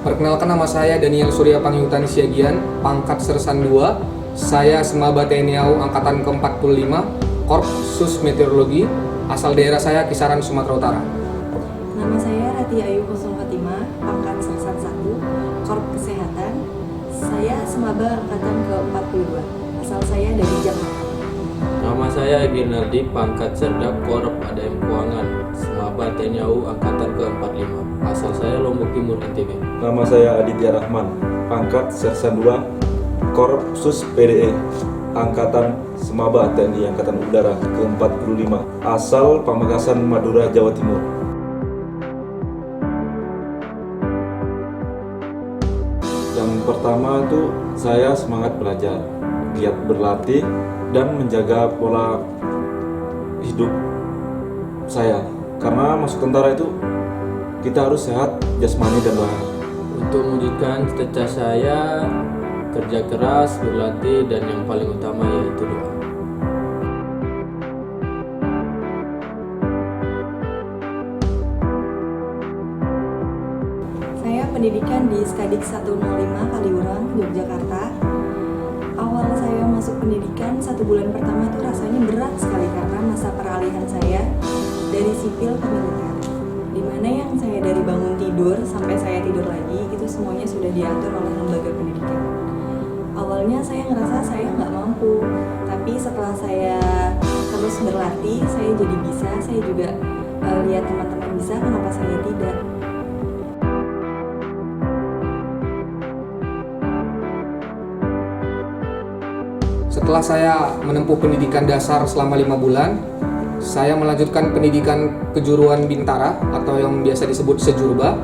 Perkenalkan, nama saya Daniel Surya Pangyutan Siagian, pangkat Sersan 2. Saya Semaba TNI AU Angkatan ke-45, Korps Sus Meteorologi, asal daerah saya kisaran Sumatera Utara. Nama saya Rati Ayu Kusum Fatimah, pangkat Sersan 1, Korps Kesehatan. Saya Semaba Angkatan ke-42, asal saya dari Jakarta. Nama saya Ginardi, pangkat Serdak Korps ADM Keuangan, Semaba TNI AU Angkatan ke-45, asal saya Lombok Timur, NTB. Nama saya Aditya Rahman, pangkat Sersan 2, Korps Sus PDE, Angkatan Semaba TNI Angkatan Udara ke-45, asal Pamekasan, Madura, Jawa Timur. Yang pertama itu saya semangat belajar, giat berlatih, dan menjaga pola hidup saya. Karena masuk tentara itu kita harus sehat jasmani dan rohani. Untuk mewujudkan cita-cita saya, kerja keras, berlatih, dan yang paling utama yaitu doa. Saya pendidikan di Skadik 105 Kaliurang, Yogyakarta. Awal saya masuk pendidikan 1 bulan pertama itu rasanya berat sekali karena masa peralihan saya dari sipil ke militer. Dimana yang saya dari bangun tidur sampai saya tidur lagi itu semuanya sudah diatur oleh lembaga pendidikan. Awalnya saya ngerasa saya nggak mampu, tapi setelah saya terus berlatih saya jadi bisa. Saya juga lihat teman-teman bisa, kenapa saya tidak? Setelah saya menempuh pendidikan dasar selama 5 bulan, saya melanjutkan pendidikan kejuruan Bintara atau yang biasa disebut Sejurba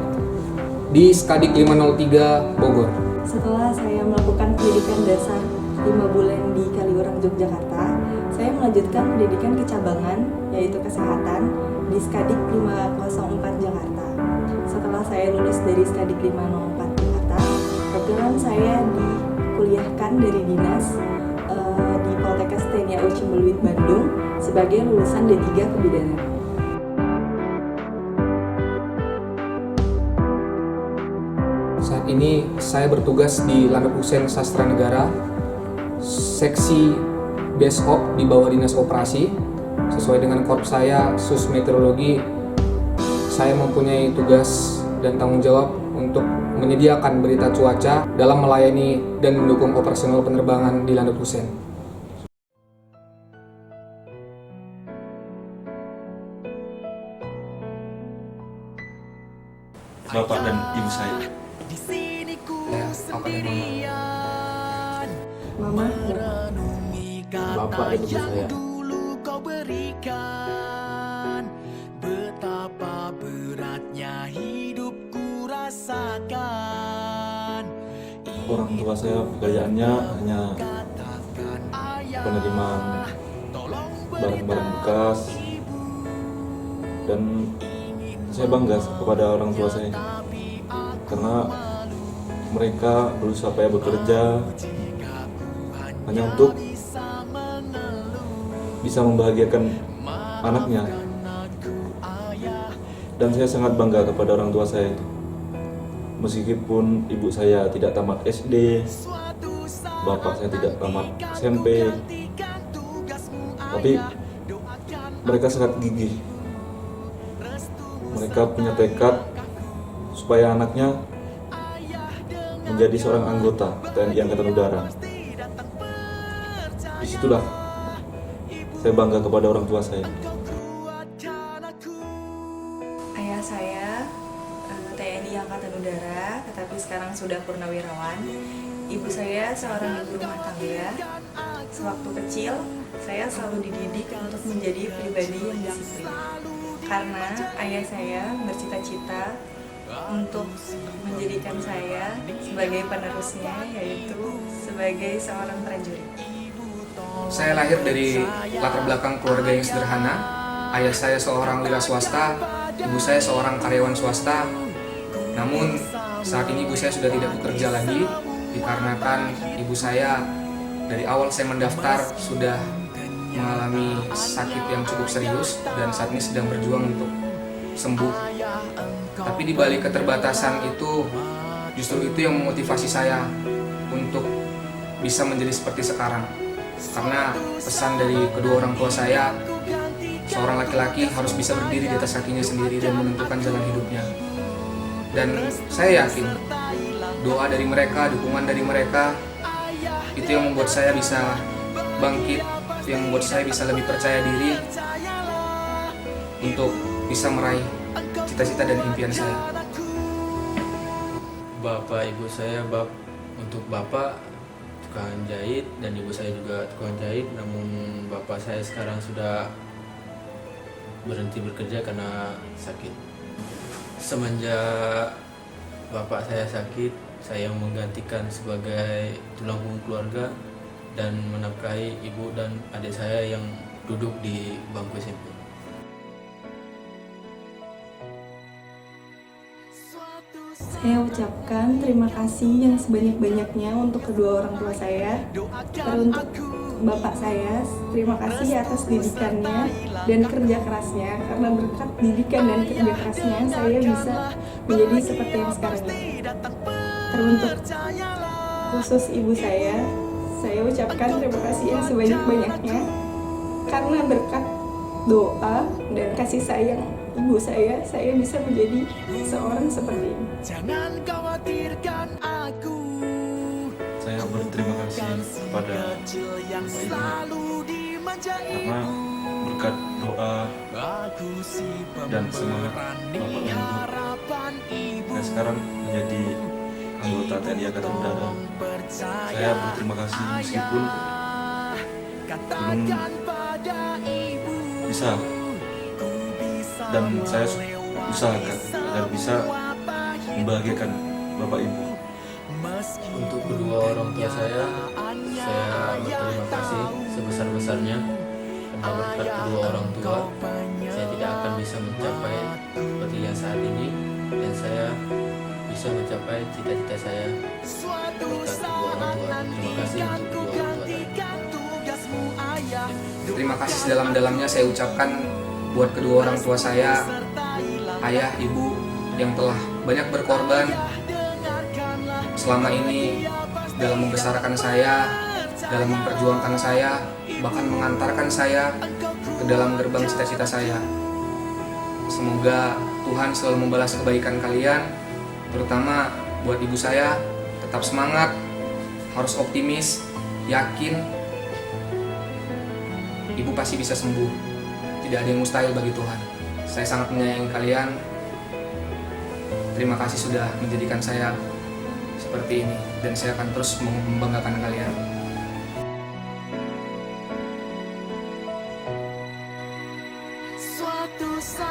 di Skadik 503 Bogor. Setelah saya melakukan pendidikan dasar 5 bulan di Kaliurang, Yogyakarta, saya melanjutkan pendidikan kecabangan yaitu kesehatan di Skadik 504 Jakarta. Setelah saya lulus dari Skadik 504 Jakarta, kebetulan saya dikuliahkan dari dinas di Poltekkes TNI AU Cimbeluit, Bandung sebagai lulusan D3 Kebidanan. Saat ini saya bertugas di Lanut Hussein Sastra Negara, seksi Beshop di bawah Dinas Operasi. Sesuai dengan korps saya, Sus Meteorologi, saya mempunyai tugas dan tanggung jawab untuk menyediakan berita cuaca dalam melayani dan mendukung operasional penerbangan di Lanut Hussein. Bapak dan ibu saya. Mama, Bapak dan ibu saya. Betapa beratnya hidupku rasakan. Orang tua saya pekerjaannya hanya penerimaan barang-barang bekas, dan saya bangga kepada orang tua saya karena mereka berusaha payah bekerja hanya untuk bisa membahagiakan anaknya, dan saya sangat bangga kepada orang tua saya itu. Meskipun ibu saya tidak tamat SD, bapak saya tidak tamat SMP, tapi mereka sangat gigih. Mereka punya tekad supaya anaknya menjadi seorang anggota TNI Angkatan Udara. Disitulah saya bangga kepada orang tua saya. ayah saya TNI Angkatan Udara, tetapi sekarang sudah purnawirawan. Ibu saya seorang ibu rumah tangga. Sewaktu kecil, saya selalu dididik untuk menjadi pribadi yang disiplin. Karena ayah saya bercita-cita untuk menjadikan saya sebagai penerusnya, yaitu sebagai seorang prajurit. Saya lahir dari latar belakang keluarga yang sederhana. Ayah saya seorang wira swasta, ibu saya seorang karyawan swasta. Namun saat ini ibu saya sudah tidak bekerja lagi dikarenakan ibu saya dari awal saya mendaftar sudah mengalami sakit yang cukup serius dan saat ini sedang berjuang untuk sembuh. Tapi di balik keterbatasan itu, Justru itu yang memotivasi saya untuk bisa menjadi seperti sekarang. Karena pesan dari kedua orang tua saya, seorang laki-laki harus bisa berdiri di atas kakinya sendiri dan menentukan jalan hidupnya. Dan saya yakin doa dari mereka, dukungan dari mereka, itu yang membuat saya bisa bangkit, itu yang membuat saya bisa lebih percaya diri untuk bisa meraih cita-cita dan impian saya. Bapak ibu saya, untuk bapak tukang jahit dan ibu saya juga tukang jahit, namun bapak saya sekarang sudah berhenti bekerja karena sakit. Semenjak bapak saya sakit, saya menggantikan sebagai tulang punggung keluarga dan menafkahi ibu dan adik saya yang duduk di bangku SMP. Saya ucapkan terima kasih yang sebanyak-banyaknya untuk kedua orang tua saya. Teruntuk bapak saya, terima kasih atas didikannya dan kerja kerasnya. Karena berkat didikan dan kerja kerasnya, saya bisa menjadi seperti yang sekarang ini. Teruntuk khusus ibu saya ucapkan terima kasih yang sebanyak-banyaknya. Karena berkat doa dan kasih sayang ibu saya bisa menjadi seorang seperti ini. Jangan khawatirkan aku. Saya berterima kasih kepada Bapak Ibu karena berkat doa dan semangat Bapak Ibu, saya sekarang menjadi anggota TNI Angkatan Udara. Saya berterima kasih meskipun belum bisa, dan saya usahakan agar bisa membahagiakan Bapak Ibu. Untuk kedua orang tua saya berterima kasih sebesar-besarnya karena berkat kedua orang tua saya tidak akan bisa mencapai seperti yang saat ini, dan saya bisa mencapai cita-cita saya berkat kedua orang tua. Terima kasih untuk kedua orang tua saya. Terima kasih sedalam-dalamnya saya ucapkan buat kedua orang tua saya, ayah, ibu yang telah banyak berkorban selama ini dalam membesarkan saya, dalam memperjuangkan saya, bahkan mengantarkan saya ke dalam gerbang cita-cita saya. Semoga Tuhan selalu membalas kebaikan kalian, terutama buat ibu saya, tetap semangat, harus optimis, yakin, ibu pasti bisa sembuh. Tidak ada yang mustahil bagi Tuhan. Saya sangat menyayangi kalian. Terima kasih sudah menjadikan saya seperti ini, dan saya akan terus membanggakan kalian.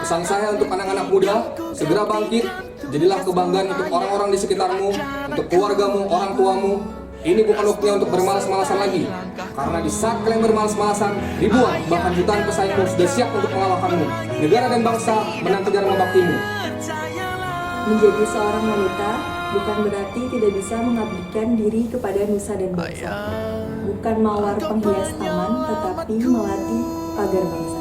Pesan saya untuk anak-anak muda, segera bangkit, jadilah kebanggaan untuk orang-orang di sekitarmu, untuk keluargamu, orang tuamu. Ini bukan waktunya untuk bermalas-malasan lagi, karena di saat kalian bermalas-malasan, ribuan bahkan jutaan pesaingmu sudah siap untuk mengalahkanmu. Negara dan bangsa menanti dharma baktimu. Menjadi seorang wanita bukan berarti tidak bisa mengabdikan diri kepada nusa dan bangsa. Bukan mawar penghias taman, tetapi melatih pagar bangsa.